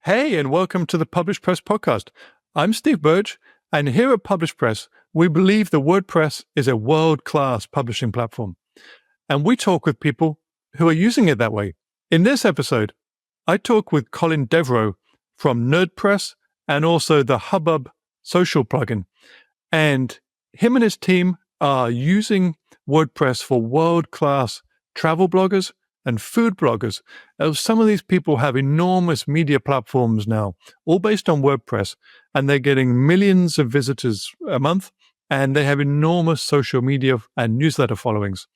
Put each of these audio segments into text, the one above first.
Hey, and welcome to the Publish Press podcast. I'm Steve Burge, and here at Publish Press, we believe that WordPress is a world-class publishing platform. And we talk with people who are using it that way. In this episode, I talk with Colin Devroe from NerdPress and also the Hubbub social plugin. And him and his team are using WordPress for world-class travel bloggers and food bloggers. Some of these people have enormous media platforms now, all based on WordPress, and they're getting millions of visitors a month, and they have enormous social media and newsletter followings.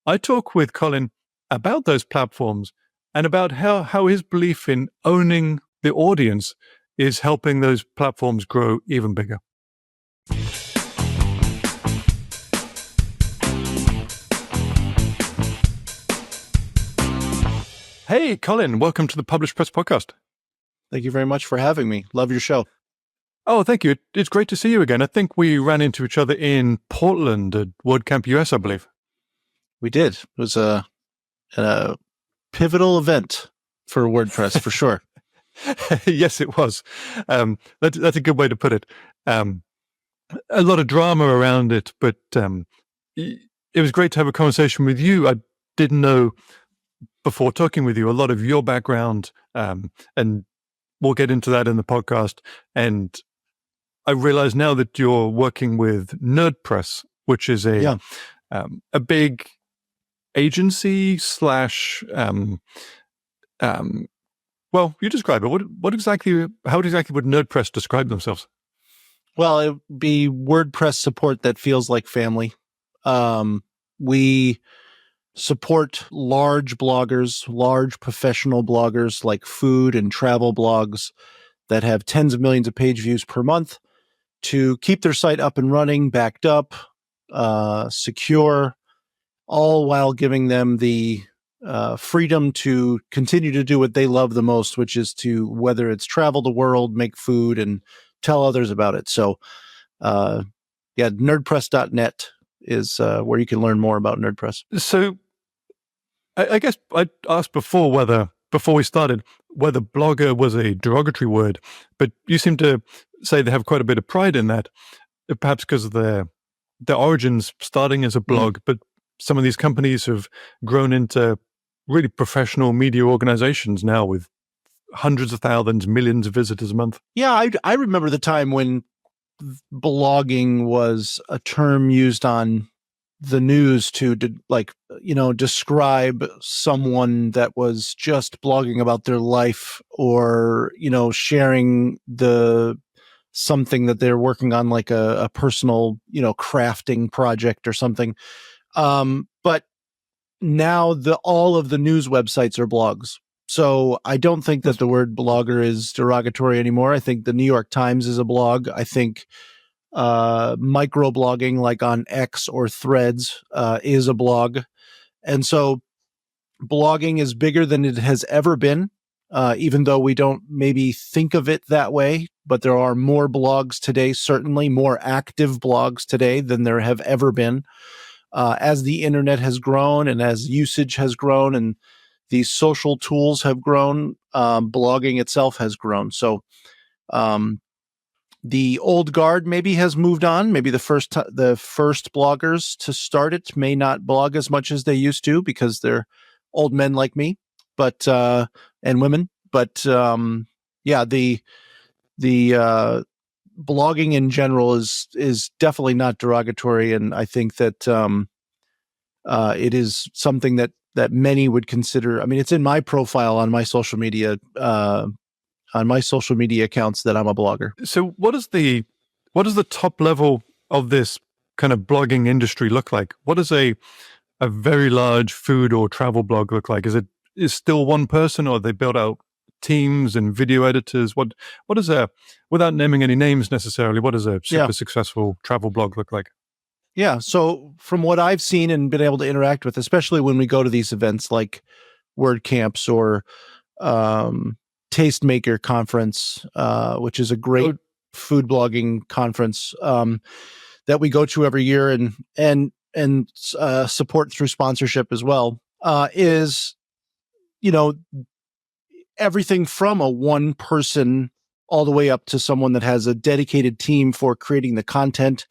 I talk with Colin about those platforms and about how his belief in owning the audience is helping those platforms grow even bigger. Hey, Colin, welcome to the Publish Press podcast. Thank you very much for having me. Love your show. Oh, thank you. It's great to see you again. I think we ran into each other in Portland at WordCamp US, I believe. We did. It was a pivotal event for WordPress, for sure. Yes, it was. That's a good way to put it. A lot of drama around it, but it was great to have a conversation with you. I didn't know before talking with you a lot of your background, and we'll get into that in the podcast. And I realize now that you're working with NerdPress, which is a big agency slash. Well, you describe it. How exactly would NerdPress describe themselves? Well, it would be WordPress support that feels like family. We support large bloggers, large professional bloggers like food and travel blogs that have tens of millions of page views per month to keep their site up and running, backed up, secure, all while giving them the freedom to continue to do what they love the most, which is to, whether it's travel the world, make food, and tell others about it. So, nerdpress.net is where you can learn more about NerdPress. So I guess I asked before we started, whether blogger was a derogatory word, but you seem to say they have quite a bit of pride in that, perhaps because of their origins starting as a blog, but some of these companies have grown into really professional media organizations now with hundreds of thousands, millions of visitors a month. Yeah, I remember the time when blogging was a term used on the news to describe someone that was just blogging about their life, or sharing something that they're working on, like a personal crafting project or something. But now all of the news websites are blogs. So I don't think that the word blogger is derogatory anymore. I think the New York Times is a blog. I think microblogging, like on X or Threads, is a blog. And so blogging is bigger than it has ever been, even though we don't maybe think of it that way. But there are more blogs today, certainly more active blogs today than there have ever been. As the internet has grown and as usage has grown and these social tools have grown, blogging itself has grown. So the old guard maybe has moved on. Maybe the first bloggers to start it may not blog as much as they used to because they're old men like me, but and women. But the blogging in general is definitely not derogatory, and I think that it is something that many would consider. I mean, it's in my profile on my social media accounts that I'm a blogger. So what does the top level of this kind of blogging industry look like? What does a very large food or travel blog look like? Is still one person, or they build out teams and video editors? What is without naming any names necessarily, what does a super successful travel blog look like? Yeah. So from what I've seen and been able to interact with, especially when we go to these events like WordCamps or Tastemaker Conference, which is a great food blogging conference that we go to every year and support through sponsorship as well, is everything from a one person all the way up to someone that has a dedicated team for creating the content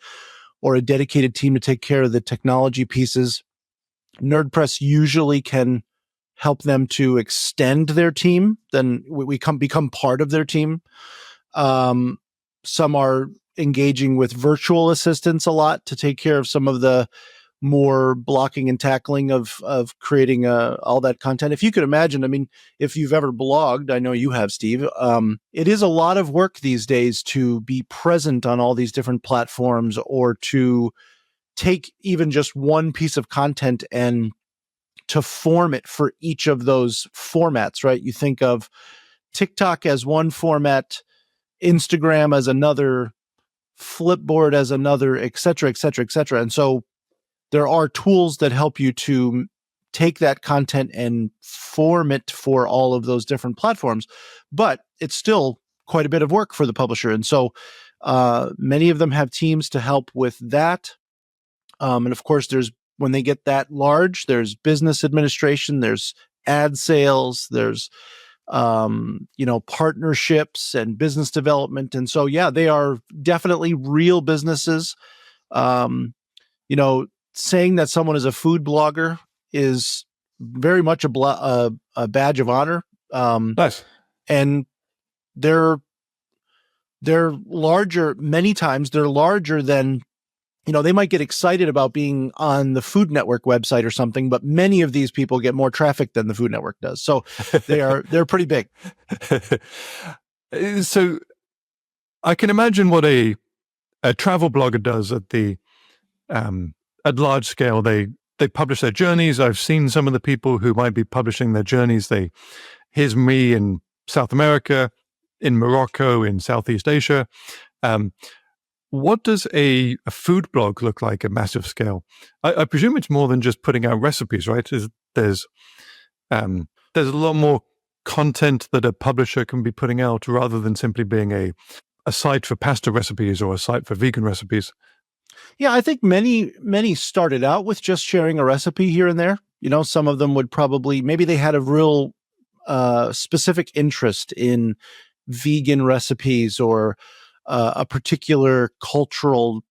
or a dedicated team to take care of the technology pieces. NerdPress usually can help them to extend their team. Then we become part of their team. Some are engaging with virtual assistants a lot to take care of some of the more blocking and tackling of creating all that content. If you could imagine, I mean, if you've ever blogged, I know you have, Steve, it is a lot of work these days to be present on all these different platforms, or to take even just one piece of content and to form it for each of those formats, right? You think of TikTok as one format, Instagram as another, Flipboard as another, et cetera, et cetera, et cetera. And so there are tools that help you to take that content and form it for all of those different platforms, but it's still quite a bit of work for the publisher. And so many of them have teams to help with that. And of course, when they get that large, there's business administration, there's ad sales, there's partnerships and business development. And so, yeah, they are definitely real businesses. Saying that someone is a food blogger is very much a badge of honor. Nice. And they're larger. Many times they're larger than, they might get excited about being on the Food Network website or something, but many of these people get more traffic than the Food Network does. So they're pretty big. So I can imagine what a travel blogger does at large scale. They publish their journeys. I've seen some of the people who might be publishing their journeys. Here's me in South America, in Morocco, in Southeast Asia. What does a food blog look like at massive scale? I presume it's more than just putting out recipes, right? There's a lot more content that a publisher can be putting out rather than simply being a site for pasta recipes or a site for vegan recipes. Yeah, I think many started out with just sharing a recipe here and there. Some of them would maybe they had a real specific interest in vegan recipes, or a particular cultural,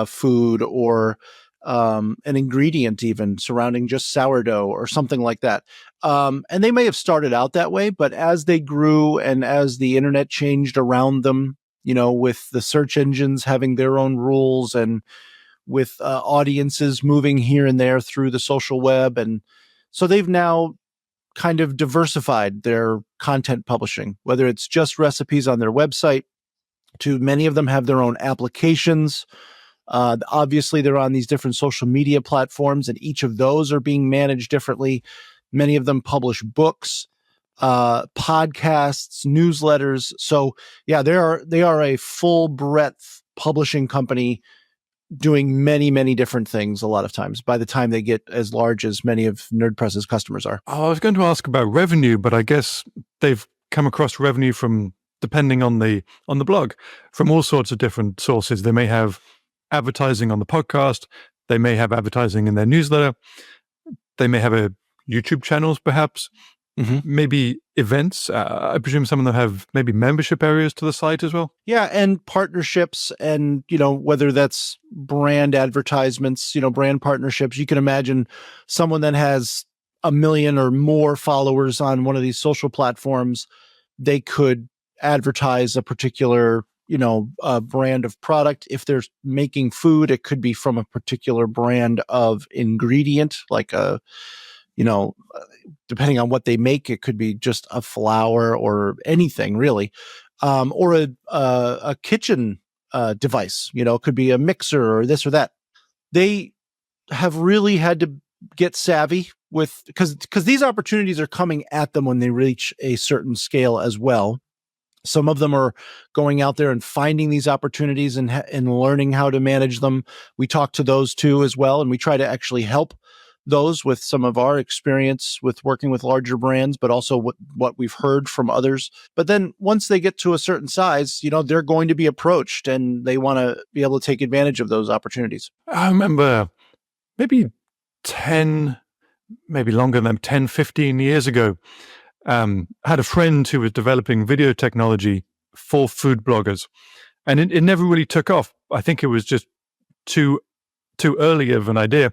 food, or an ingredient even surrounding just sourdough or something like that. And they may have started out that way, but as they grew and as the internet changed around them, with the search engines having their own rules, and with audiences moving here and there through the social web. And so they've now kind of diversified their content publishing, whether it's just recipes on their website, to many of them have their own applications. Obviously, they're on these different social media platforms, and each of those are being managed differently. Many of them publish books, podcasts, newsletters. So, yeah, they are a full breadth publishing company doing many, many different things a lot of times by the time they get as large as many of NerdPress's customers are. Oh, I was going to ask about revenue, but I guess they've come across revenue from, depending on the blog, from all sorts of different sources. They may have advertising on the podcast. They may have advertising in their newsletter. They may have YouTube channels, perhaps. Mm-hmm. Maybe events. I presume some of them have maybe membership areas to the site as well. Yeah, and partnerships, and whether that's brand advertisements, brand partnerships. You can imagine someone that has 1 million or more followers on one of these social platforms. They could advertise a particular brand of product. If they're making food, it could be from a particular brand of ingredient, like depending on what they make, it could be just a flour or anything really, or a kitchen device. It could be a mixer or this or that. They have really had to get savvy with, because these opportunities are coming at them when they reach a certain scale as well. Some of them are going out there and finding these opportunities and learning how to manage them. We talk to those too as well, and we try to actually help those with some of our experience with working with larger brands, but also what we've heard from others. But then once they get to a certain size, they're going to be approached, and they want to be able to take advantage of those opportunities. I remember maybe 10, maybe longer than 10, 15 years ago, had a friend who was developing video technology for food bloggers, and it never really took off. I think it was just too early of an idea,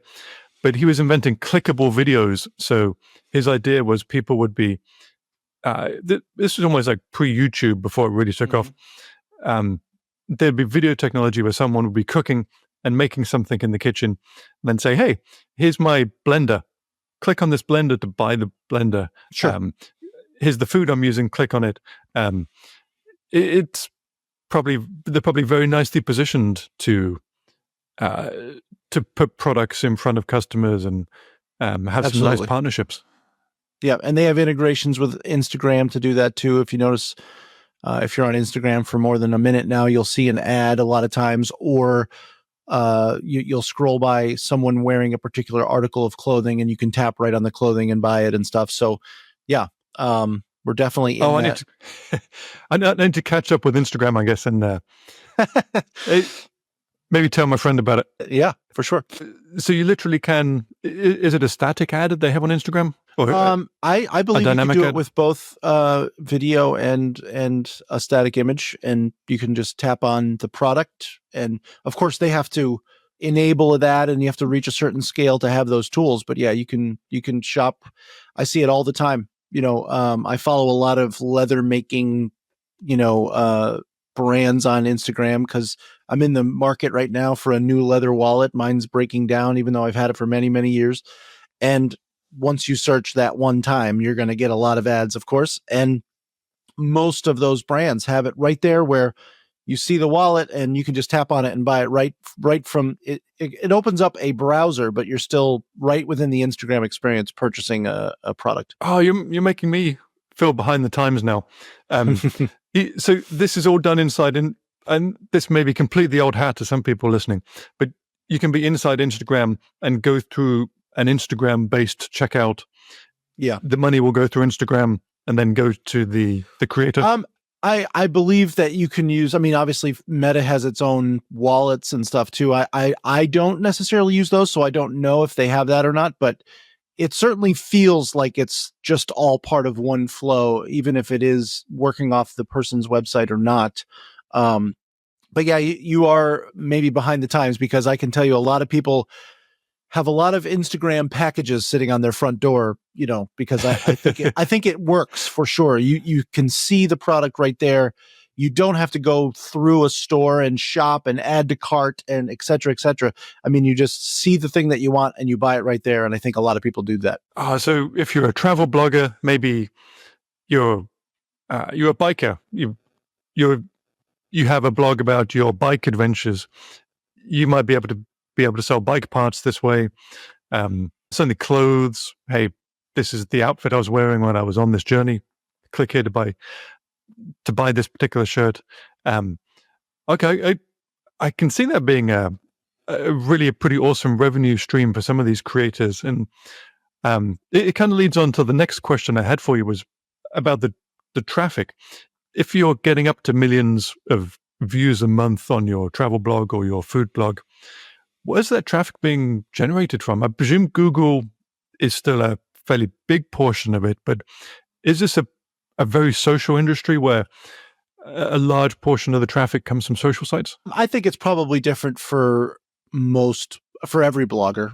but he was inventing clickable videos. So his idea was people would be, this was almost like pre-YouTube before it really took off. There'd be video technology where someone would be cooking and making something in the kitchen, and then say, hey, here's my blender. Click on this blender to buy the blender. Sure. Here's the food I'm using. Click on it. It's they're probably very nicely positioned to put products in front of customers and have some nice partnerships. Yeah, and they have integrations with Instagram to do that too. If you notice, if you're on Instagram for more than a minute now, you'll see an ad a lot of times, or you'll scroll by someone wearing a particular article of clothing, and you can tap right on the clothing and buy it and stuff. So, yeah, we're definitely in I need to catch up with Instagram, I guess, and maybe tell my friend about it. Yeah, for sure. So you literally can. Is it a static ad that they have on Instagram? Or I believe you can do it with both video and a static image, and you can just tap on the product. And of course, they have to enable that, and you have to reach a certain scale to have those tools. But yeah, you can shop. I see it all the time. I follow a lot of leather making, brands on Instagram because I'm in the market right now for a new leather wallet. Mine's breaking down, even though I've had it for many, many years. And once you search that one time, you're going to get a lot of ads, of course. And most of those brands have it right there where you see the wallet and you can just tap on it and buy it right from it. It opens up a browser, but you're still right within the Instagram experience purchasing a product. Oh, you're making me feel behind the times now. So this is all done inside, and this may be completely old hat to some people listening, but you can be inside Instagram and go through an Instagram-based checkout. Yeah, the money will go through Instagram and then go to the creator. I believe that you can use. I mean, obviously, Meta has its own wallets and stuff too. I don't necessarily use those, so I don't know if they have that or not. But it certainly feels like it's just all part of one flow, even if it is working off the person's website or not. But yeah, you are maybe behind the times, because I can tell you a lot of people have a lot of Instagram packages sitting on their front door, because I think it works for sure. You can see the product right there. You don't have to go through a store and shop and add to cart and et cetera, et cetera. I mean, you just see the thing that you want and you buy it right there. And I think a lot of people do that. So if you're a travel blogger, maybe you're a biker, you have a blog about your bike adventures, you might be able to sell bike parts this way. Certainly clothes. Hey, this is the outfit I was wearing when I was on this journey. Click here to buy this particular shirt. Okay, I can see that being a pretty awesome revenue stream for some of these creators. And it kind of leads on to the next question I had for you, was about the traffic. If you're getting up to millions of views a month on your travel blog or your food blog, where's that traffic being generated from? I presume Google is still a fairly big portion of it, but is this a very social industry where a large portion of the traffic comes from social sites? I think it's probably different for every blogger.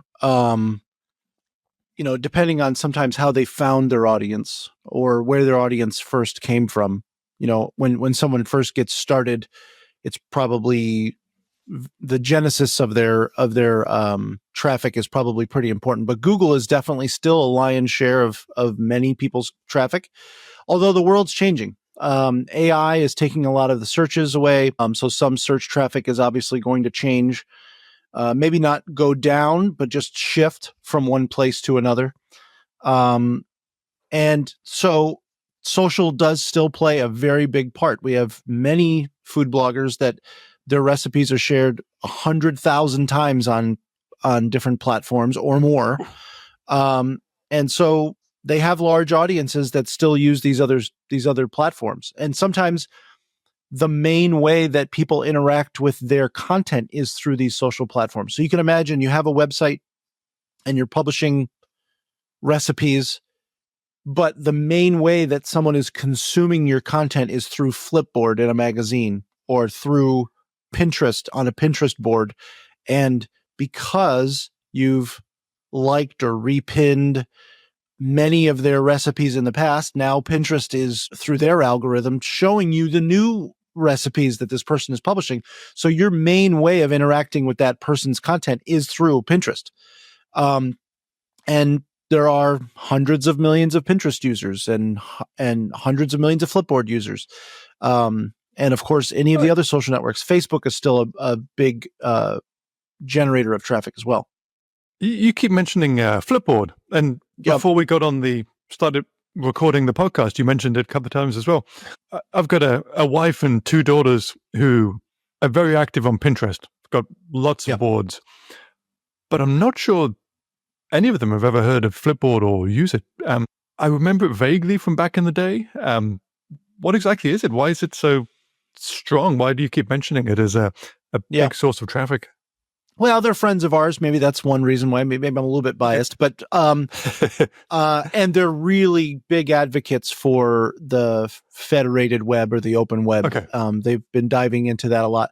Depending on sometimes how they found their audience or where their audience first came from. When someone first gets started, it's probably the genesis of their traffic is probably pretty important. But Google is definitely still a lion's share of many people's traffic, although the world's changing. AI is taking a lot of the searches away. So some search traffic is obviously going to change. Maybe not go down, but just shift from one place to another. And so social does still play a very big part. We have many food bloggers that their recipes are shared 100,000 times on different platforms or more. And so they have large audiences that still use these other platforms. And sometimes the main way that people interact with their content is through these social platforms. So you can imagine you have a website and you're publishing recipes. but the main way that someone is consuming your content is through Flipboard in a magazine or through Pinterest on a Pinterest board. And because you've liked or repinned many of their recipes in the past, now Pinterest is, through their algorithm, showing you the new recipes that this person is publishing. So your main way of interacting with that person's content is through Pinterest. And there are hundreds of millions of Pinterest users and hundreds of millions of Flipboard users. And of course, any of the other social networks. Facebook is still a big generator of traffic as well. You keep mentioning Flipboard, and before we started recording the podcast, you mentioned it a couple of times as well. I've got a wife and 2 daughters who are very active on Pinterest. Got lots of boards, but I'm not sure any of them have ever heard of Flipboard or use it. I remember it vaguely from back in the day. What exactly is it? Why is it so strong? Why do you keep mentioning it as a big source of traffic? Well, they're friends of ours. Maybe that's one reason why. Maybe I'm a little bit biased, but and they're really big advocates for the federated web or the open web. Okay. They've been diving into that a lot.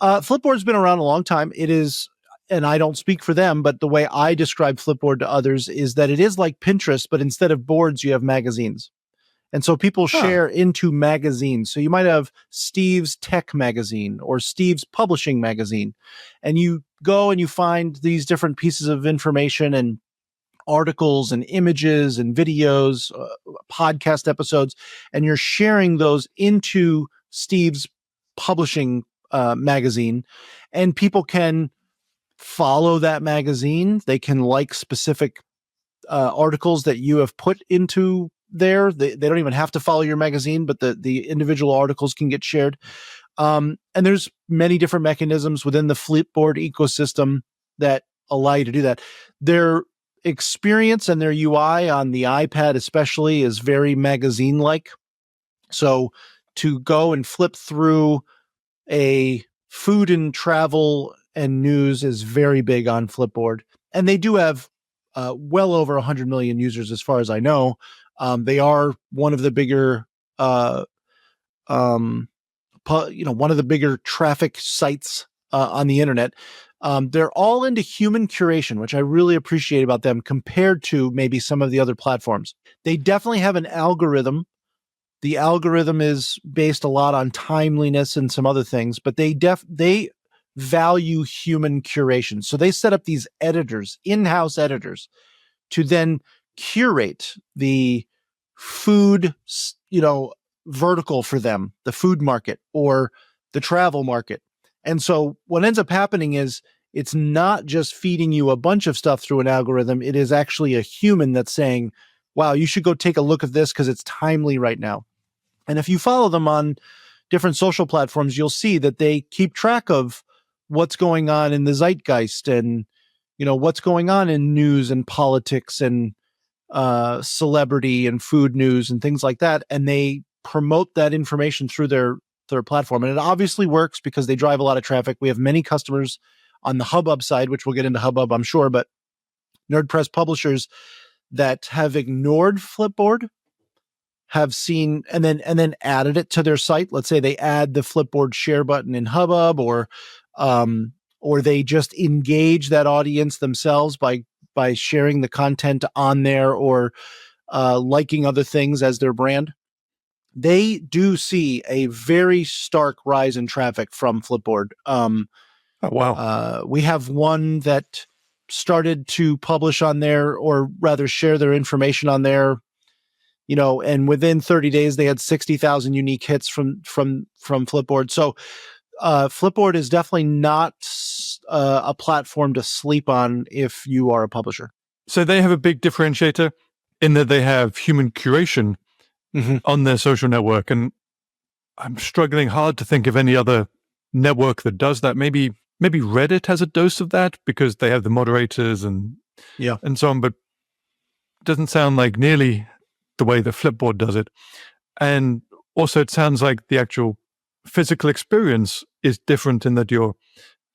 Flipboard's been around a long time. It is, and I don't speak for them, but the way I describe Flipboard to others is that it is like Pinterest, but instead of boards, you have magazines. And so people share into magazines. So you might have Steve's Tech Magazine or Steve's Publishing Magazine. And you go and you find these different pieces of information and articles and images and videos, podcast episodes, and you're sharing those into Steve's Publishing Magazine. And people can follow that magazine. They can like specific articles that you have put into there. They don't even have to follow your magazine, but the individual articles can get shared. And there's many different mechanisms within the Flipboard ecosystem that allow you to do that. Their experience and their UI on the iPad especially is very magazine-like. So to go and flip through a food and travel and news is very big on Flipboard. And they do have well over 100 million users as far as I know. They are one of the bigger, one of the bigger traffic sites on the internet. They're all into human curation, which I really appreciate about them compared to maybe some of the other platforms. They definitely have an algorithm. The algorithm is based a lot on timeliness and some other things, but they value human curation. So they set up these editors, in-house editors, to then curate the food, vertical for them, the food market or the travel market. And so what ends up happening is it's not just feeding you a bunch of stuff through an algorithm. It is actually a human that's saying, wow, you should go take a look at this because it's timely right now. And if you follow them on different social platforms, you'll see that they keep track of what's going on in the zeitgeist and, what's going on in news and politics and celebrity and food news and things like that. And they promote that information through their platform. And it obviously works because they drive a lot of traffic. We have many customers on the Hubbub side, which we'll get into Hubbub, I'm sure, but NerdPress publishers that have ignored Flipboard have seen and then added it to their site. Let's say they add the Flipboard share button in Hubbub, or they just engage that audience themselves by sharing the content on there or liking other things as their brand. They do see a very stark rise in traffic from Flipboard. Oh, wow. We have one that started to publish on there, or rather share their information on there, and within 30 days they had 60,000 unique hits from Flipboard. So Flipboard is definitely not a platform to sleep on if you are a publisher. So they have a big differentiator in that they have human curation on their social network. And I'm struggling hard to think of any other network that does that. Maybe Reddit has a dose of that because they have the moderators and so on, but it doesn't sound like nearly the way the Flipboard does it. And also it sounds like the actual physical experience is different in that you're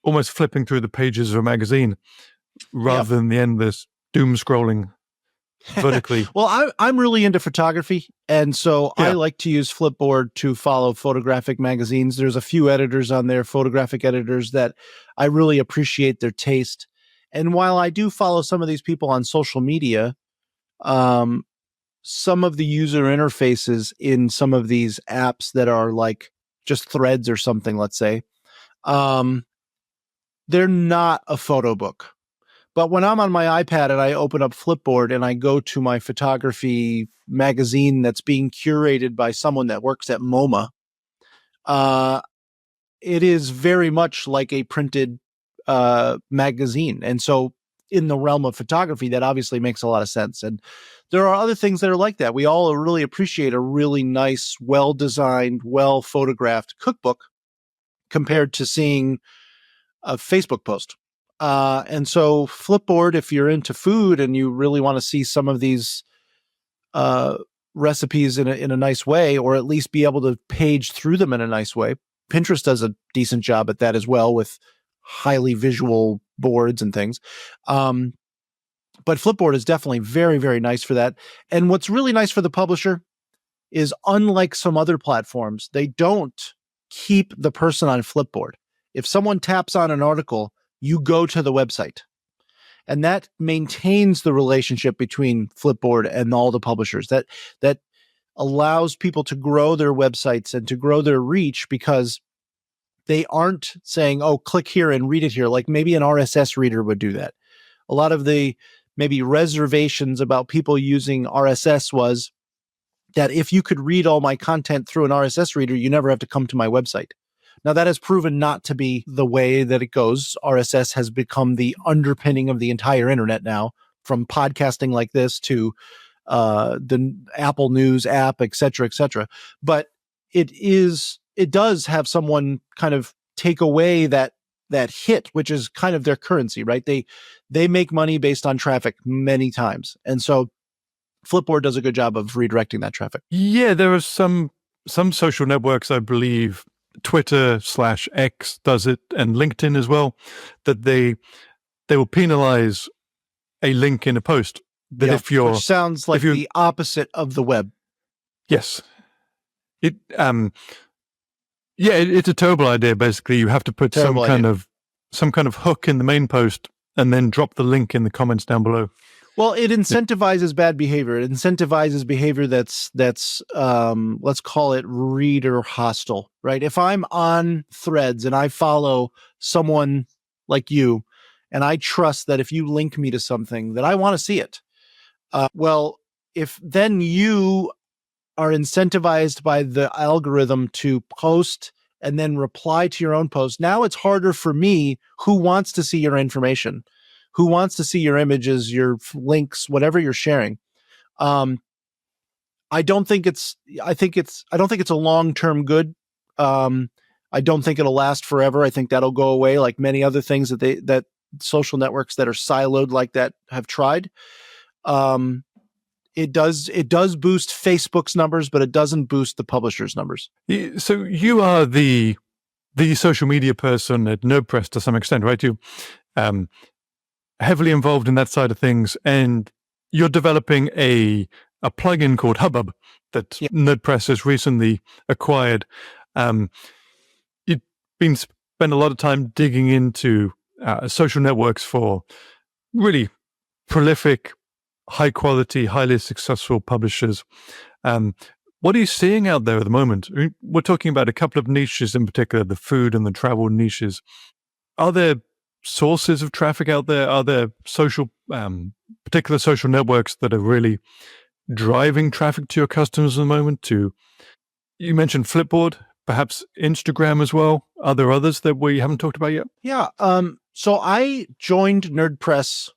almost flipping through the pages of a magazine rather than the endless doom scrolling. vertically. Well, I'm really into photography, and so I Yeah. like to use Flipboard to follow photographic magazines. There's a few editors on there, photographic editors, that I really appreciate their taste. And while I do follow some of these people on social media, um, some of the user interfaces in some of these apps that are like just threads or something, let's say, um, they're not a photo book. But when I'm on my iPad and I open up Flipboard and I go to my photography magazine that's being curated by someone that works at MoMA, uh, it is very much like a printed magazine. And so in the realm of photography, that obviously makes a lot of sense. And there are other things that are like that. We all really appreciate a really nice, well-designed, well-photographed cookbook compared to seeing a Facebook post. And so Flipboard, if you're into food and you really want to see some of these recipes in a nice way, or at least be able to page through them in a nice way, Pinterest does a decent job at that as well with highly visual boards and things. But Flipboard is definitely very, very nice for that. And what's really nice for the publisher is, unlike some other platforms, they don't keep the person on Flipboard. If someone taps on an article, you go to the website. And that maintains the relationship between Flipboard and all the publishers. That allows people to grow their websites and to grow their reach, because they aren't saying, oh, click here and read it here, like maybe an RSS reader would do that. A lot of the maybe reservations about people using RSS was that if you could read all my content through an RSS reader, you never have to come to my website. Now, that has proven not to be the way that it goes. RSS has become the underpinning of the entire internet now, from podcasting like this to the Apple News app, et cetera, et cetera. But it does have someone kind of take away that hit, which is kind of their currency, right? They make money based on traffic many times. And so Flipboard does a good job of redirecting that traffic. Yeah, there are some social networks, I believe, Twitter/X does it, and LinkedIn as well, that they will penalize a link in a post. That if you're, which sounds like the opposite of the web. Yes. It's a terrible idea. Basically, you have to put some kind of hook in the main post and then drop the link in the comments down below. Well, it incentivizes bad behavior. It incentivizes behavior that's let's call it reader hostile, right? If I'm on Threads and I follow someone like you, and I trust that if you link me to something that I want to see it, well, if then you are incentivized by the algorithm to post and then reply to your own post, now it's harder for me, who wants to see your information, who wants to see your images, your links, whatever you're sharing. I don't think it's a long-term good. I don't think it'll last forever. I think that'll go away, like many other things that social networks that are siloed like that have tried. It does boost Facebook's numbers, but it doesn't boost the publisher's numbers. So you are the social media person at NerdPress to some extent, right? You heavily involved in that side of things, and you're developing a plugin called Hubbub that NerdPress has recently acquired. You've been spent a lot of time digging into social networks for really prolific, high quality, highly successful publishers. What are you seeing out there at the moment? I mean, we're talking about a couple of niches in particular, the food and the travel niches. Are there sources of traffic out there? Are there particular social networks that are really driving traffic to your customers at the moment? You mentioned Flipboard, perhaps Instagram as well. Are there others that we haven't talked about yet? Yeah. So I joined NerdPress,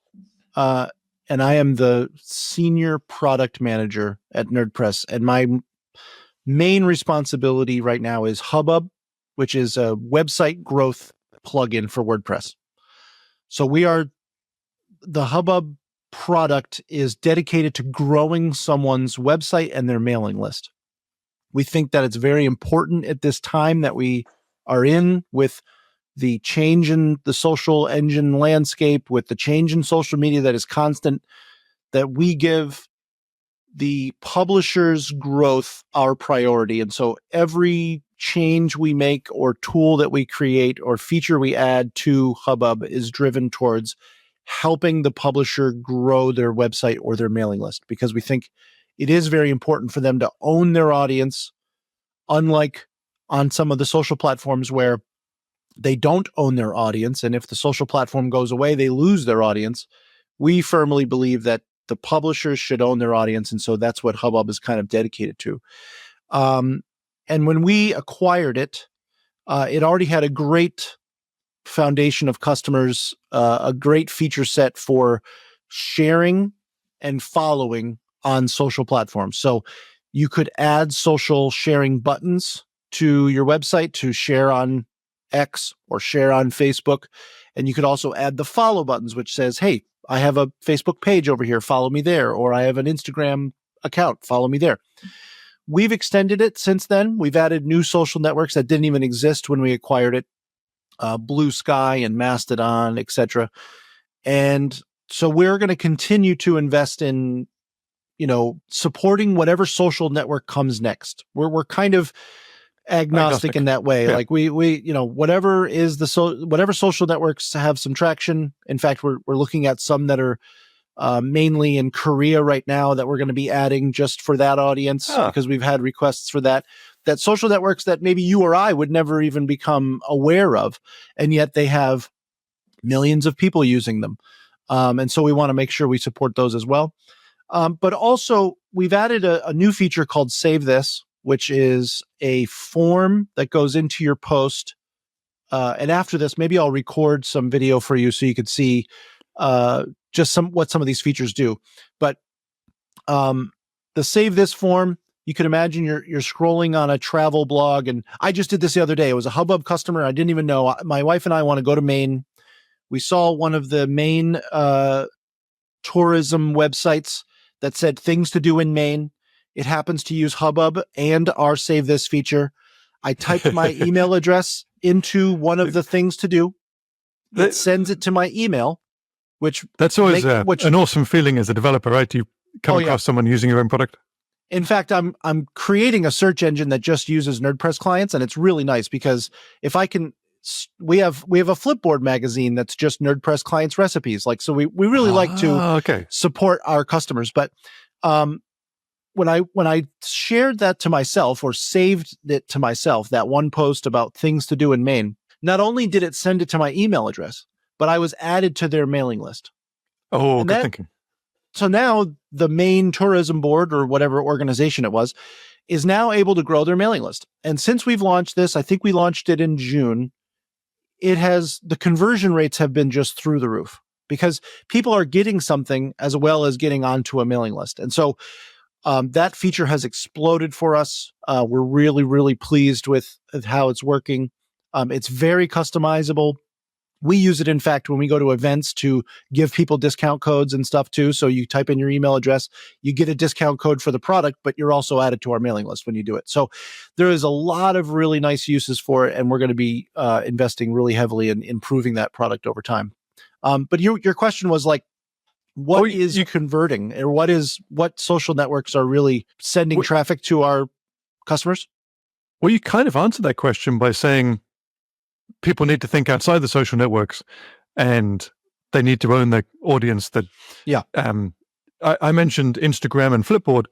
and I am the senior product manager at NerdPress. And my main responsibility right now is Hubbub, which is a website growth plugin for WordPress. So the Hubbub product is dedicated to growing someone's website and their mailing list. We think that it's very important at this time that we are in, with the change in the social engine landscape, with the change in social media that is constant, that we give the publisher's growth our priority. And so every change we make or tool that we create or feature we add to Hubbub is driven towards helping the publisher grow their website or their mailing list, because we think it is very important for them to own their audience, unlike on some of the social platforms where they don't own their audience. And if the social platform goes away, they lose their audience. We firmly believe that the publishers should own their audience. And so that's what Hubbub is kind of dedicated to. And when we acquired it, it already had a great foundation of customers, a great feature set for sharing and following on social platforms. So you could add social sharing buttons to your website to share on X or share on Facebook. And you could also add the follow buttons, which says, hey, I have a Facebook page over here, follow me there. Or I have an Instagram account, follow me there. We've extended it since then. We've added new social networks that didn't even exist when we acquired it. Blue Sky and Mastodon, etc. And so we're going to continue to invest in, supporting whatever social network comes next. We're kind of agnostic in that way. Yeah. Like we whatever is whatever social networks have some traction. In fact, we're looking at some that are mainly in Korea right now that we're going to be adding just for that audience, because we've had requests for that social networks that maybe you or I would never even become aware of, and yet they have millions of people using them. And so we want to make sure we support those as well. But also we've added a new feature called Save This, which is a form that goes into your post. And after this, maybe I'll record some video for you so you could see just what some of these features do. But the Save This form, you can imagine you're scrolling on a travel blog. And I just did this the other day. It was a Hubbub customer. I didn't even know. My wife and I want to go to Maine. We saw one of the Maine tourism websites that said things to do in Maine. It happens to use Hubbub and our Save This feature. I typed my email address into one of the things to do. It sends it to my email, that's always an awesome feeling as a developer, right? You come across someone using your own product. In fact, I'm creating a search engine that just uses NerdPress clients, and it's really nice because if I can, we have a Flipboard magazine that's just NerdPress clients recipes. Like, so we really like to support our customers. But when I shared that to myself or saved it to myself, that one post about things to do in Maine, not only did it send it to my email address, but I was added to their mailing list. Oh, good thinking. So now the Maine Tourism Board, or whatever organization it was, is now able to grow their mailing list. And since we've launched this, I think we launched it in June, the conversion rates have been just through the roof because people are getting something as well as getting onto a mailing list. And so that feature has exploded for us. We're really, really pleased with how it's working. It's very customizable. We use it, in fact, when we go to events to give people discount codes and stuff too. So you type in your email address, you get a discount code for the product, but you're also added to our mailing list when you do it. So there is a lot of really nice uses for it, and we're going to be investing really heavily in improving that product over time. But your question was like, what is converting, or what social networks are really sending traffic to our customers? Well, you kind of answered that question by saying people need to think outside the social networks, and they need to own their audience. I mentioned Instagram and Flipboard.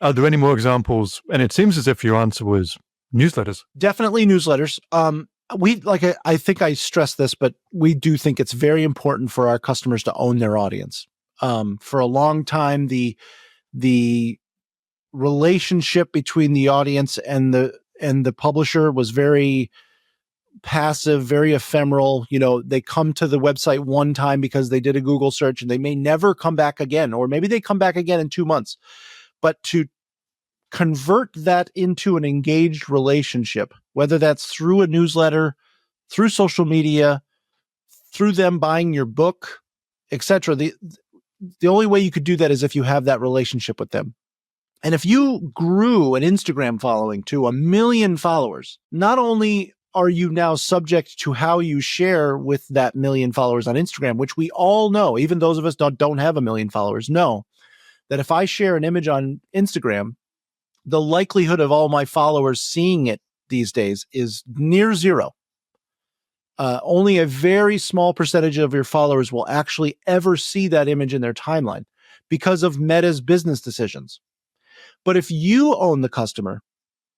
Are there any more examples? And it seems as if your answer was newsletters. Definitely newsletters. I think I stressed this, but we do think it's very important for our customers to own their audience. For a long time, the relationship between the audience and the publisher was very passive, very ephemeral. They come to the website one time because they did a Google search and they may never come back again, or maybe they come back again in 2 months. But to convert that into an engaged relationship, whether that's through a newsletter, through social media, through them buying your book, etc., the only way you could do that is if you have that relationship with them. And if you grew an Instagram following to 1 million followers, not only are you now subject to how you share with that million followers on Instagram, which we all know, even those of us don't have a million followers, know that if I share an image on Instagram, the likelihood of all my followers seeing it these days is near zero. Only a very small percentage of your followers will actually ever see that image in their timeline because of Meta's business decisions. But if you own the customer,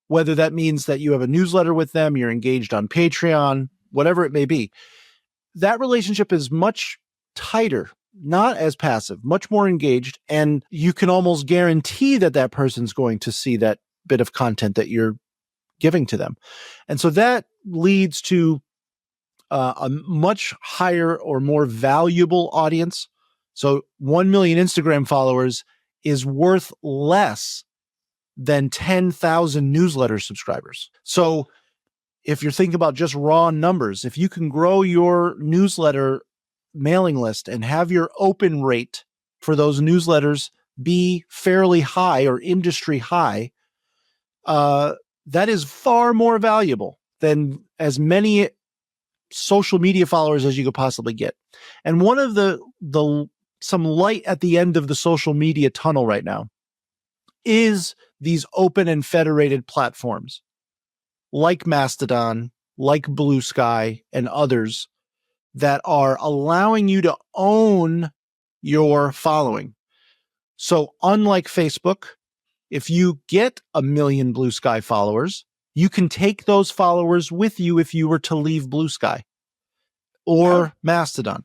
whether that means that you have a newsletter with them, you're engaged on Patreon, whatever it may be, that relationship is much tighter, not as passive, much more engaged, and you can almost guarantee that that person's going to see that bit of content that you're giving to them. And so that leads to a much higher or more valuable audience. So 1 million Instagram followers is worth less than 10,000 newsletter subscribers. So if you're thinking about just raw numbers, if you can grow your newsletter mailing list and have your open rate for those newsletters be fairly high or industry high, that is far more valuable than as many social media followers as you could possibly get. And one of some light at the end of the social media tunnel right now is these open and federated platforms like Mastodon, like Blue Sky, and others that are allowing you to own your following. So unlike Facebook, if you get 1 million Blue Sky followers, you can take those followers with you if you were to leave Blue Sky or Mastodon.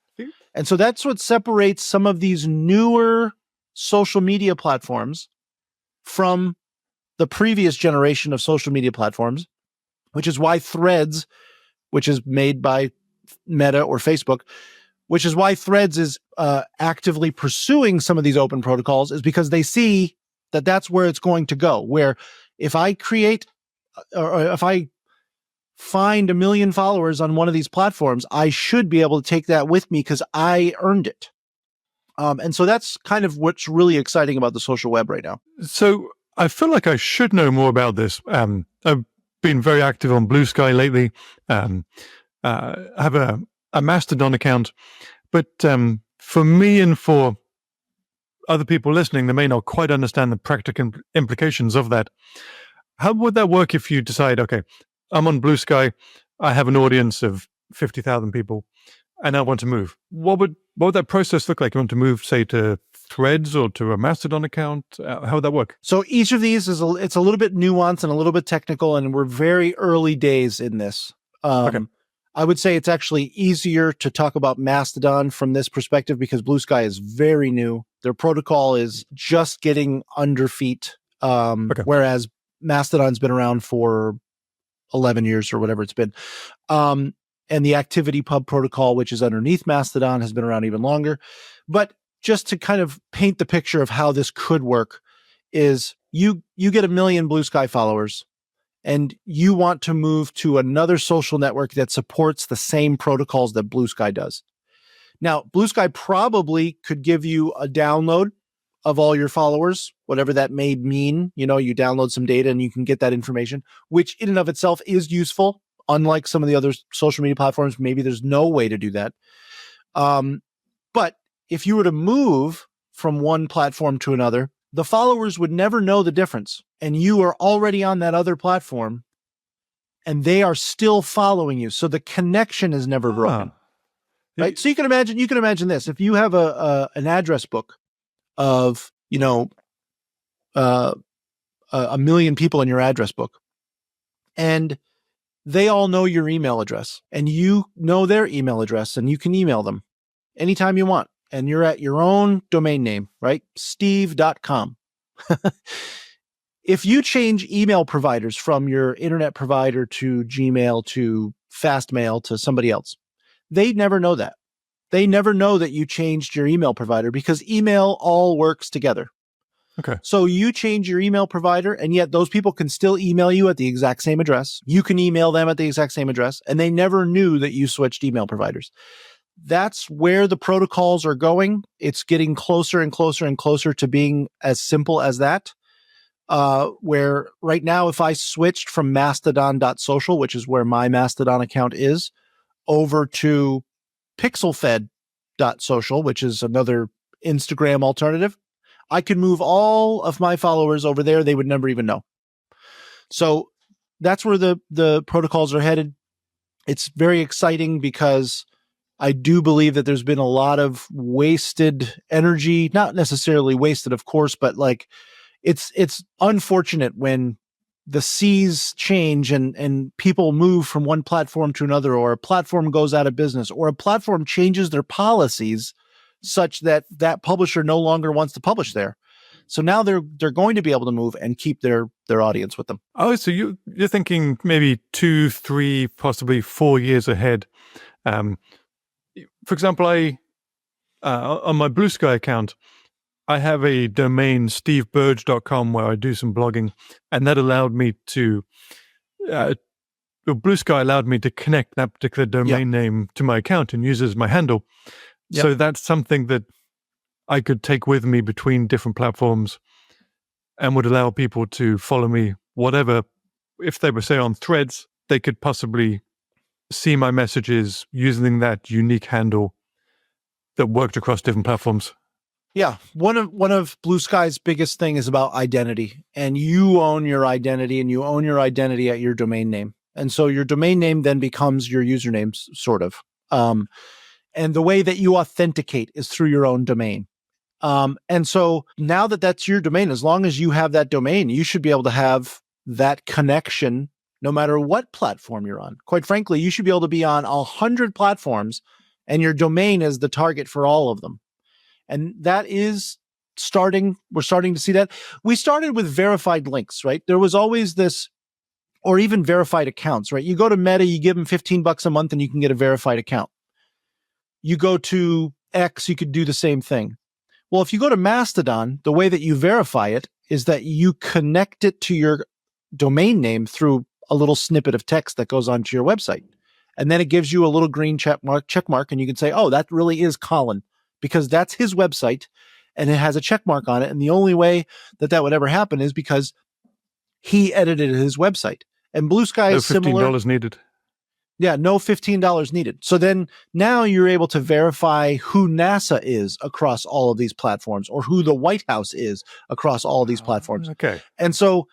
And so that's what separates some of these newer social media platforms from the previous generation of social media platforms, which is why Threads, which is made by Meta or Facebook, which is why Threads is actively pursuing some of these open protocols, is because they see that that's where it's going to go. Where if I create or if I find 1 million followers on one of these platforms, I should be able to take that with me because I earned it. And so that's kind of what's really exciting about the social web right now. So I feel like I should know more about this. I've been very active on Blue Sky lately. I have a Mastodon account, but for me and for other people listening, they may not quite understand the practical implications of that. How would that work if you decide, okay, I'm on Blue Sky, I have an audience of 50,000 people, and I want to move? What would that process look like? You want to move, say, to Threads or to a Mastodon account? How would that work? So each of these it's a little bit nuanced and a little bit technical, and we're very early days in this. Okay. I would say it's actually easier to talk about Mastodon from this perspective because Blue Sky is very new. Their protocol is just getting under feet, whereas Mastodon's been around for 11 years or whatever it's been. And the ActivityPub protocol, which is underneath Mastodon, has been around even longer. But just to kind of paint the picture of how this could work is you get 1 million Blue Sky followers and you want to move to another social network that supports the same protocols that Blue Sky does. Now, Blue Sky probably could give you a download of all your followers, whatever that may mean. You download some data and you can get that information, which in and of itself is useful. Unlike some of the other social media platforms, maybe there's no way to do that. But if you were to move from one platform to another, the followers would never know the difference. And you are already on that other platform and they are still following you. So the connection is never broken. Right? So you can imagine this. If you have an address book of, 1 million people in your address book, and they all know your email address and you know their email address and you can email them anytime you want. And you're at your own domain name, right? Steve.com. If you change email providers from your internet provider to Gmail to Fastmail to somebody else, they never know that. They never know that you changed your email provider because email all works together. Okay. So you change your email provider, and yet those people can still email you at the exact same address. You can email them at the exact same address, and they never knew that you switched email providers. That's where the protocols are going. It's getting closer and closer and closer to being as simple as that. where right now, if I switched from mastodon.social, which is where my Mastodon account is, over to pixelfed.social, which is another Instagram alternative, I could move all of my followers over there. They would never even know. So that's where the protocols are headed. It's very exciting because I do believe that there's been a lot of wasted energy, not necessarily wasted, of course, but like it's unfortunate when the seas change and people move from one platform to another, or a platform goes out of business, or a platform changes their policies such that that publisher no longer wants to publish there. So now they're going to be able to move and keep their audience with them. Oh, so you're thinking maybe 2, 3, possibly 4 years ahead. For example, on my Blue Sky account, I have a domain, steveburge.com, where I do some blogging, and that allowed me to, Blue Sky allowed me to connect that particular domain name to my account and use it as my handle. Yep. So that's something that I could take with me between different platforms and would allow people to follow me, whatever. If they were, say, on Threads, they could possibly see my messages using that unique handle that worked across different platforms. Yeah. One of Blue Sky's biggest thing is about identity, and you own your identity, and you own your identity at your domain name. And so your domain name then becomes your username, sort of. And the way that you authenticate is through your own domain. And so now that that's your domain, as long as you have that domain, you should be able to have that connection no matter what platform you're on. Quite frankly, you should be able to be on 100 platforms and your domain is the target for all of them. And that is we're starting to see that. We started with verified links, right? There was always this, or even verified accounts, right? You go to Meta, you give them $15 a month and you can get a verified account. You go to X, you could do the same thing. Well, if you go to Mastodon, the way that you verify it is that you connect it to your domain name through a little snippet of text that goes onto your website. And then it gives you a little green check mark, and you can say, oh, that really is Colin, because that's his website and it has a check mark on it. And the only way that that would ever happen is because he edited his website. And Blue Sky is similar. $15 needed. Yeah, no $15 needed. So then now you're able to verify who NASA is across all of these platforms, or who the White House is across all of these platforms. Okay. And so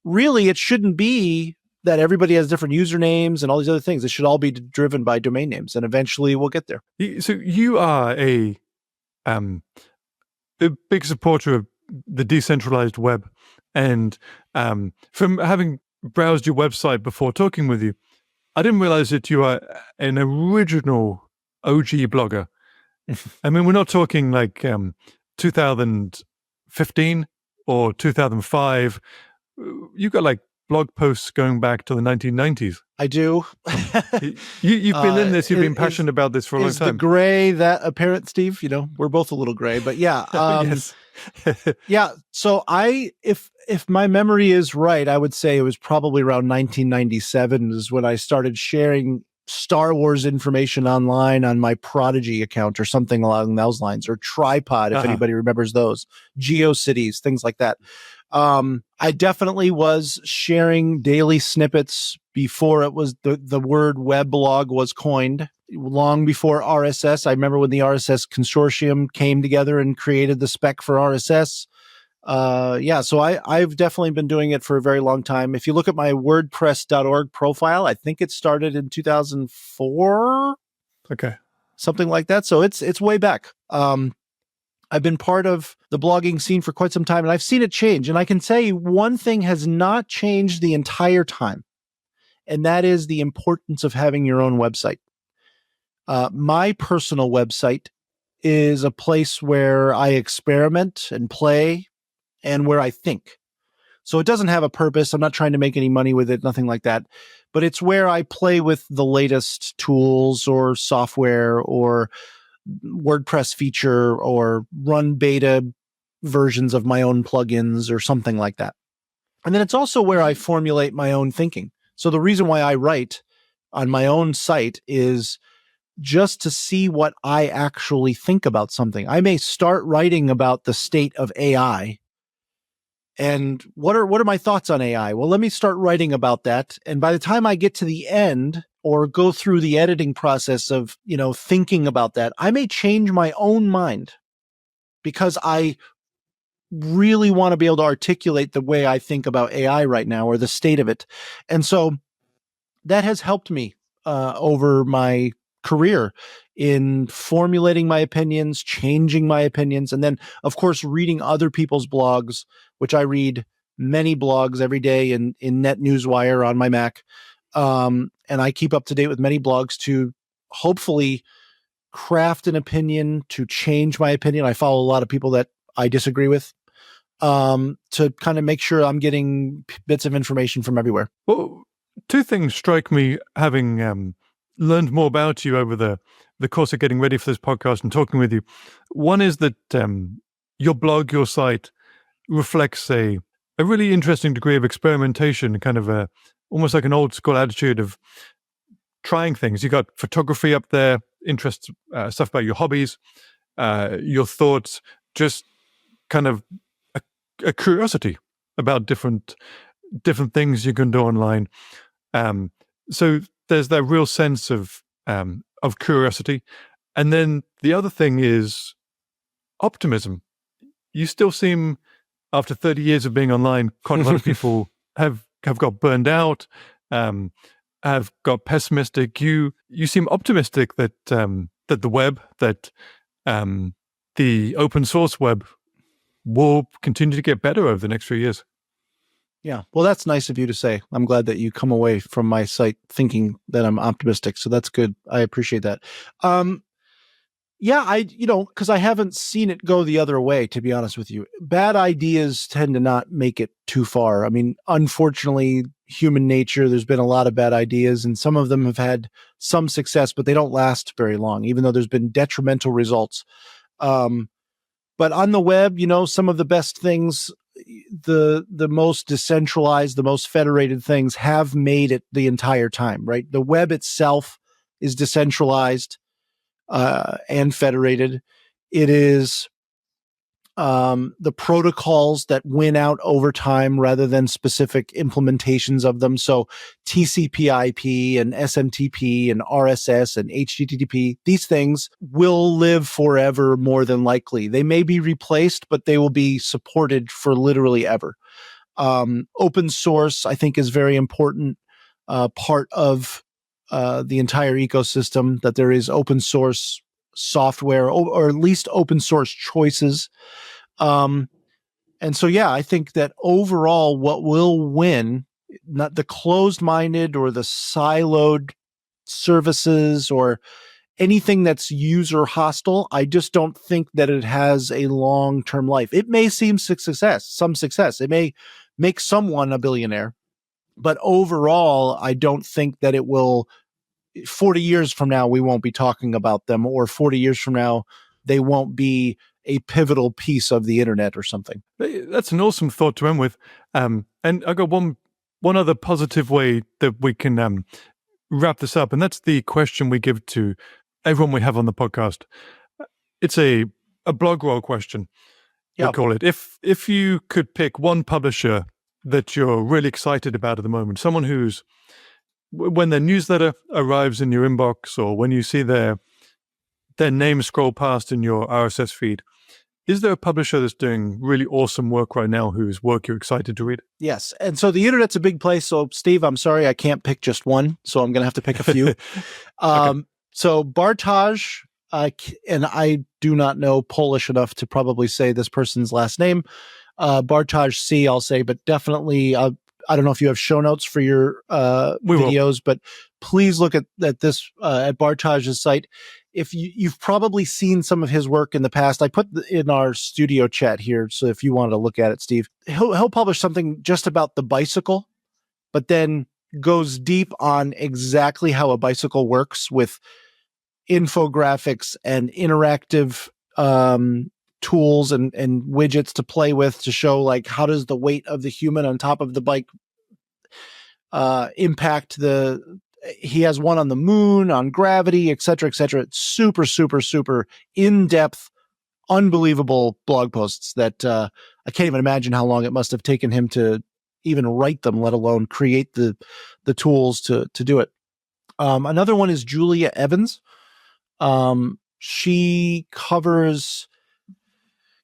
really it shouldn't be that everybody has different usernames and all these other things. It should all be driven by domain names, and eventually we'll get there. So you are a big supporter of the decentralized web. And from having browsed your website before talking with you, I didn't realize that you are an original OG blogger. I mean, we're not talking like 2015 or 2005. You got like blog posts going back to the 1990s. I do. You've been in this. You've been passionate about this for a long time. Is the gray that apparent, Steve? You know, we're both a little gray, but yeah. Yes. Yeah. So if my memory is right, I would say it was probably around 1997 is when I started sharing Star Wars information online on my Prodigy account or something along those lines, or Tripod, if anybody remembers those, GeoCities, things like that. I definitely was sharing daily snippets before it was the word weblog was coined, long before RSS. I remember when the RSS consortium came together and created the spec for RSS. So I've definitely been doing it for a very long time. If you look at my WordPress.org profile, I think it started in 2004. Okay. Something like that. So it's way back. I've been part of the blogging scene for quite some time, and I've seen it change. And I can say one thing has not changed the entire time, and that is the importance of having your own website. My personal website is a place where I experiment and play and where I think. So it doesn't have a purpose. I'm not trying to make any money with it, nothing like that. But it's where I play with the latest tools or software or WordPress feature, or run beta versions of my own plugins or something like that. And then it's also where I formulate my own thinking. So the reason why I write on my own site is just to see what I actually think about something. I may start writing about the state of AI, And what are my thoughts on AI? Well, let me start writing about that. And by the time I get to the end or go through the editing process of, thinking about that, I may change my own mind because I really want to be able to articulate the way I think about AI right now or the state of it. And so that has helped me over my career in formulating my opinions, changing my opinions, and then, of course, reading other people's blogs, which I read many blogs every day in Net Newswire on my Mac. And I keep up to date with many blogs to hopefully craft an opinion, to change my opinion. I follow a lot of people that I disagree with, to kind of make sure I'm getting bits of information from everywhere. Well, two things strike me having learned more about you over the course of getting ready for this podcast and talking with you. One is that your blog, your site, reflects a really interesting degree of experimentation, kind of almost like an old school attitude of trying things. You got photography up there, interests, stuff about your hobbies, your thoughts, just kind of a curiosity about different things you can do online. So there's that real sense of curiosity. And then the other thing is optimism. You still seem, after 30 years of being online, quite a lot of people have got burned out, have got pessimistic. You seem optimistic that that the web, that the open source web will continue to get better over the next few years. Yeah. Well, that's nice of you to say. I'm glad that you come away from my site thinking that I'm optimistic. So that's good. I appreciate that. Yeah, because I haven't seen it go the other way, to be honest with you. Bad ideas tend to not make it too far. I mean, unfortunately, human nature, there's been a lot of bad ideas, and some of them have had some success, but they don't last very long, even though there's been detrimental results. But on the web, some of the best things, the most decentralized, the most federated things have made it the entire time, right? The web itself is decentralized and federated. It is the protocols that win out over time rather than specific implementations of them. So TCP/IP and SMTP and RSS and HTTP, these things will live forever more than likely. They may be replaced, but they will be supported for literally ever. Open source, I think, is very important part of the entire ecosystem, that there is open source software or at least open source choices. And so, yeah, I think that overall what will win, not the closed-minded or the siloed services or anything that's user hostile, I just don't think that it has a long-term life. It may seem some success. It may make someone a billionaire, but overall, I don't think that it will. 40 years from now, we won't be talking about them, or 40 years from now, they won't be a pivotal piece of the internet or something. That's an awesome thought to end with. And I got one other positive way that we can wrap this up, and that's the question we give to everyone we have on the podcast. It's a blog roll question. Yeah. We call it. If you could pick one publisher that you're really excited about at the moment, someone who's, when their newsletter arrives in your inbox or when you see their name scroll past in your RSS feed, is there a publisher that's doing really awesome work right now whose work you're excited to read? Yes. And so the internet's a big place. So, Steve, I'm sorry, I can't pick just one. So I'm going to have to pick a few. Okay. So Bartosz, and I do not know Polish enough to probably say this person's last name. Bartosz C, I'll say, but definitely, I don't know if you have show notes for your videos, but please look at this at Bartosz's site. If you've probably seen some of his work in the past, I put in our studio chat here. So if you wanted to look at it, Steve, he'll publish something just about the bicycle, but then goes deep on exactly how a bicycle works with infographics and interactive tools and widgets to play with to show, like, how does the weight of the human on top of the bike impact he has one on the moon, on gravity, et cetera, et cetera. It's super, super, super in-depth, unbelievable blog posts that I I can't even imagine how long it must have taken him to even write them, let alone create the tools to do it. Another one is Julia Evans. She covers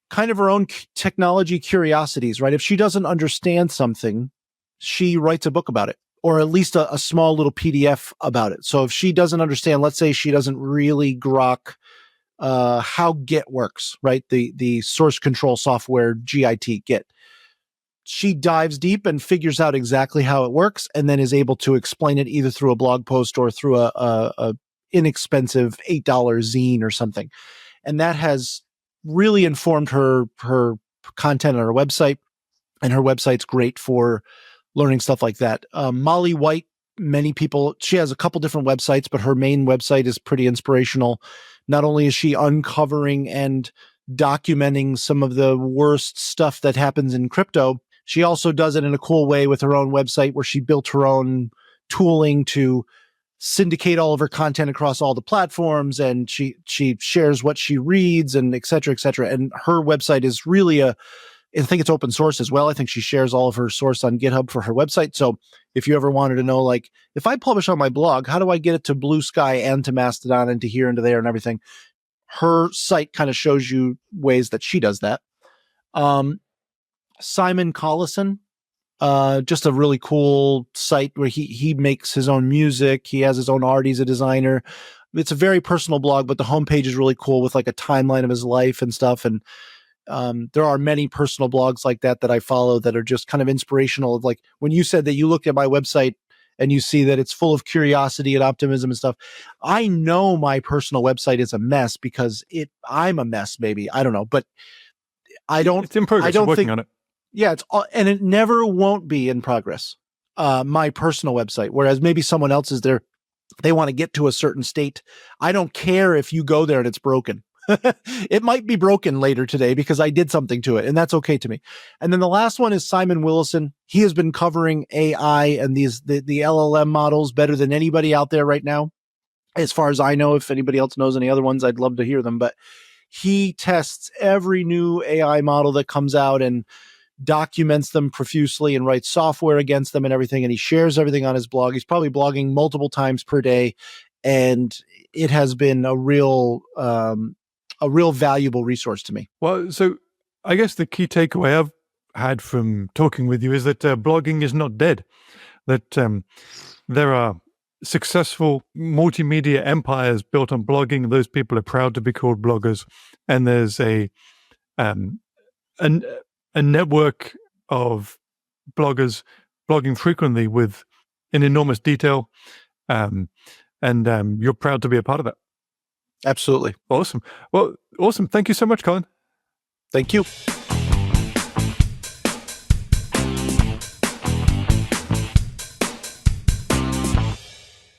kind of her own technology curiosities, right? If she doesn't understand something, she writes a book about it, or at least a small little PDF about it. So if she doesn't understand, let's say she doesn't really grok how Git works, right? The source control software, Git, Git. She dives deep and figures out exactly how it works, and then is able to explain it either through a blog post or through a inexpensive $8 zine or something. And that has really informed her content on her website, and her website's great for learning stuff like that. Molly White, many people, she has a couple different websites, but her main website is pretty inspirational. Not only is she uncovering and documenting some of the worst stuff that happens in crypto, she also does it in a cool way with her own website, where she built her own tooling to syndicate all of her content across all the platforms, and she shares what she reads, and et cetera, et cetera. And her website is really I think it's open source as well. I think she shares all of her source on GitHub for her website. So if you ever wanted to know, like, if I publish on my blog, how do I get it to Blue Sky and to Mastodon and to here and to there and everything? Her site kind of shows you ways that she does that. Simon Collison, just a really cool site where he makes his own music. He has his own art. He's a designer. It's a very personal blog, but the homepage is really cool with like a timeline of his life and stuff. And there are many personal blogs like that I follow that are just kind of inspirational. Like when you said that you looked at my website and you see that it's full of curiosity and optimism and stuff, I know my personal website is a mess because I'm a mess, maybe. I don't know, but it's in progress. You're working on it. Yeah, and it never won't be in progress. My personal website, whereas maybe someone else's they want to get to a certain state. I don't care if you go there and it's broken. It might be broken later today because I did something to it, and that's okay to me. And then the last one is Simon Willison. He has been covering AI and the LLM models better than anybody out there right now. As far as I know, if anybody else knows any other ones, I'd love to hear them. But he tests every new AI model that comes out and documents them profusely and writes software against them and everything. And he shares everything on his blog. He's probably blogging multiple times per day. And it has been a real valuable resource to me. Well, so I guess the key takeaway I've had from talking with you is that blogging is not dead, that there are successful multimedia empires built on blogging. Those people are proud to be called bloggers. And there's a network of bloggers blogging frequently in enormous detail. And you're proud to be a part of that. Absolutely. Awesome. Well, awesome. Thank you so much, Colin. Thank you.